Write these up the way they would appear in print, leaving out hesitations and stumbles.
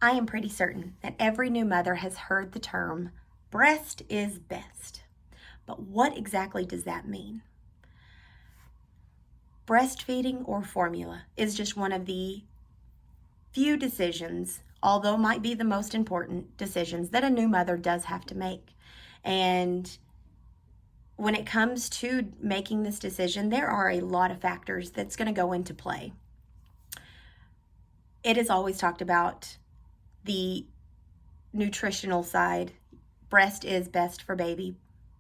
I am pretty certain that every new mother has heard the term breast is best. But what exactly does that mean? Breastfeeding or formula is just one of the few decisions, although might be the most important decisions that a new mother does have to make. And when it comes to making this decision, there are a lot of factors that's going to go into play. It is always talked about the nutritional side. Breast is best for baby.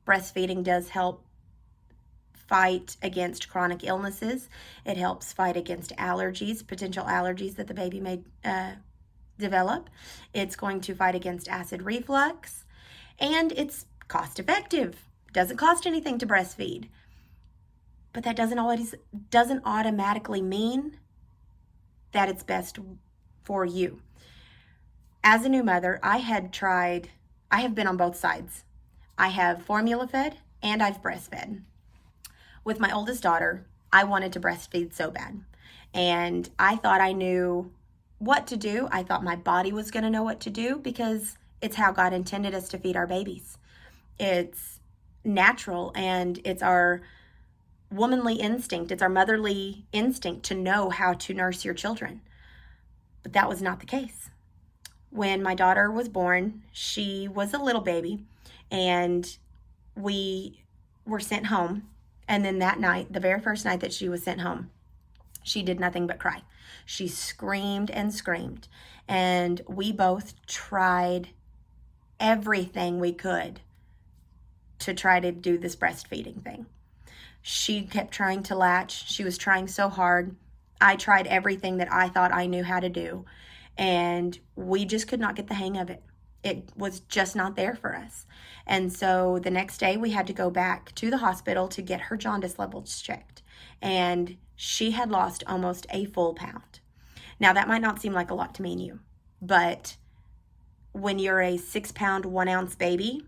Breastfeeding does help fight against chronic illnesses. It helps fight against allergies, potential allergies that the baby may develop. It's going to fight against acid reflux, and it's cost effective. Doesn't cost anything to breastfeed. But that doesn't automatically mean that it's best for you. As a new mother, I have been on both sides. I have formula fed and I've breastfed. With my oldest daughter, I wanted to breastfeed so bad. And I thought I knew what to do. I thought my body was going to know what to do because it's how God intended us to feed our babies. It's natural, and it's our womanly instinct. It's our motherly instinct to know how to nurse your children. But that was not the case. When my daughter was born, she was a little baby, and we were sent home. And then that night, the very first night that she was sent home, she did nothing but cry. She screamed and screamed. And we both tried everything we could to try to do this breastfeeding thing. She kept trying to latch. She was trying so hard. I tried everything that I thought I knew how to do. And we just could not get the hang of it. It was just not there for us. And so the next day we had to go back to the hospital to get her jaundice levels checked. And she had lost almost a full pound. Now that might not seem like a lot to me and you, but when you're a 6-pound, 1-ounce baby,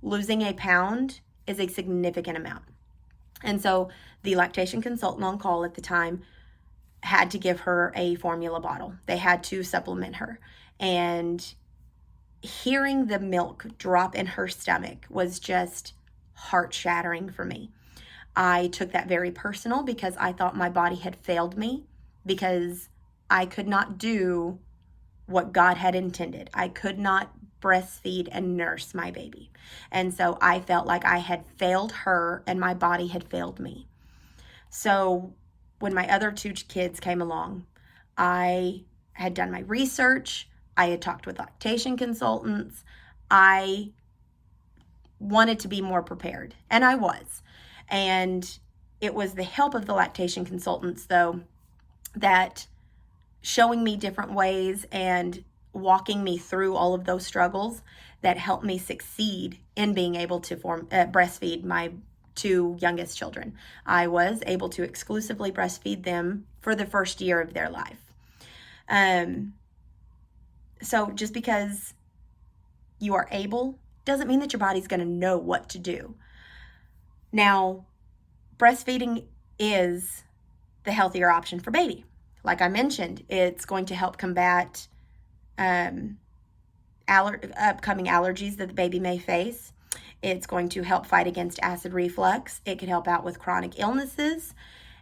losing a pound is a significant amount. And so the lactation consultant on call at the time had to give her a formula bottle. They had to supplement her. And hearing the milk drop in her stomach was just heart-shattering for me. I took that very personal because I thought my body had failed me because I could not do what God had intended. I could not breastfeed and nurse my baby. And so I felt like I had failed her and my body had failed me. So when my other 2 kids came along, I had done my research. I had talked with lactation consultants. I wanted to be more prepared, and I was. And it was the help of the lactation consultants, though, that showing me different ways and walking me through all of those struggles that helped me succeed in being able to breastfeed my 2 youngest children. I was able to exclusively breastfeed them for the first year of their life. So just because you are able doesn't mean that your body's going to know what to do. Now, breastfeeding is the healthier option for baby. Like I mentioned, it's going to help combat upcoming allergies that the baby may face. It's going to help fight against acid reflux. It could help out with chronic illnesses.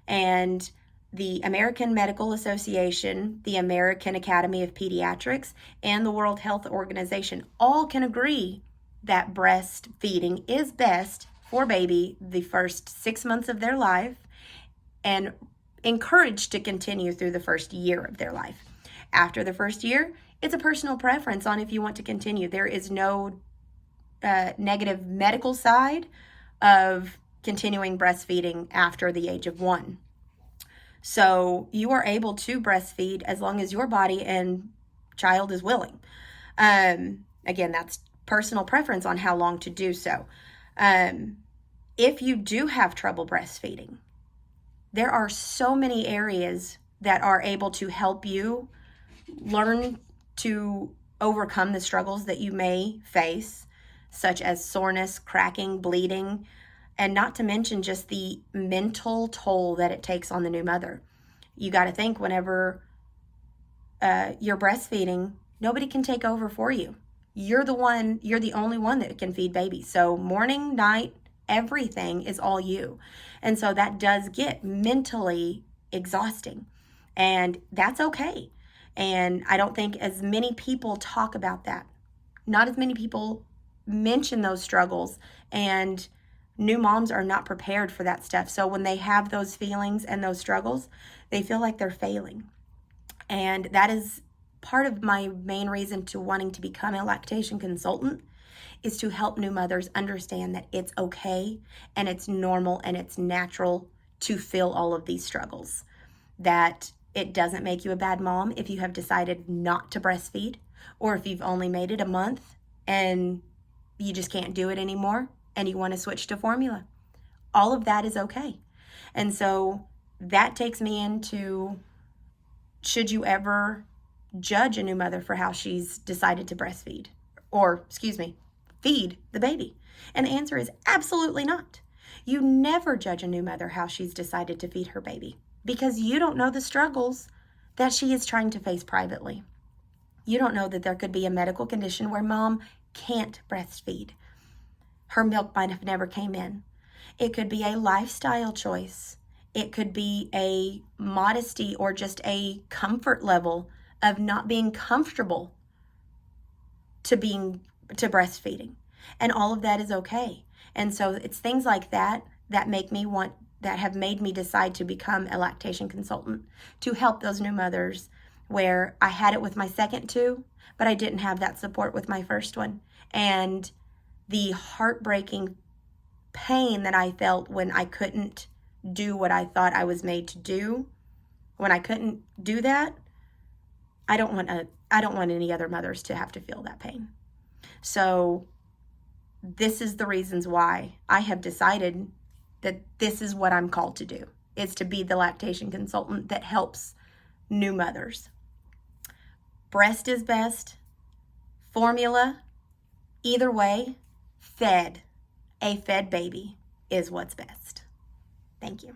And the American Medical Association, the American Academy of Pediatrics, and the World Health Organization all can agree that breastfeeding is best for baby the first 6 months of their life and encouraged to continue through the first year of their life. After the first year, it's a personal preference on if you want to continue. There is no negative medical side of continuing breastfeeding after the age of 1. So you are able to breastfeed as long as your body and child is willing. Again, that's personal preference on how long to do so. If you do have trouble breastfeeding, there are so many areas that are able to help you learn to overcome the struggles that you may face, such as soreness, cracking, bleeding, and not to mention just the mental toll that it takes on the new mother. You got to think whenever you're breastfeeding, Nobody can take over for you. You're the only one that can feed babies. So morning, night, everything is all you. And so that does get mentally exhausting. And that's okay. And I don't think as many people talk about that. Not as many people mention those struggles, and new moms are not prepared for that stuff. So when they have those feelings and those struggles, they feel like they're failing. And that is part of my main reason to wanting to become a lactation consultant, is to help new mothers understand that it's okay and it's normal and it's natural to feel all of these struggles. That it doesn't make you a bad mom if you have decided not to breastfeed, or if you've only made it a month and you just can't do it anymore and you want to switch to formula. All of that is okay. And so that takes me into, should you ever judge a new mother for how she's decided to breastfeed, or, feed the baby? And the answer is absolutely not. You never judge a new mother how she's decided to feed her baby, because you don't know the struggles that she is trying to face privately. You don't know that there could be a medical condition where mom can't breastfeed. Her milk might have never came in. It could be a lifestyle choice. It could be a modesty or just a comfort level of not being comfortable to breastfeeding. And all of that is okay. And so it's things like that that have made me decide to become a lactation consultant, to help those new mothers where I had it with my second two, but I didn't have that support with my first one. And the heartbreaking pain that I felt when I couldn't do what I thought I was made to do, when I couldn't do that, I don't want any other mothers to have to feel that pain. So this is the reasons why I have decided that this is what I'm called to do, is to be the lactation consultant that helps new mothers. Breast is best. Formula, either way, a fed baby is what's best. Thank you.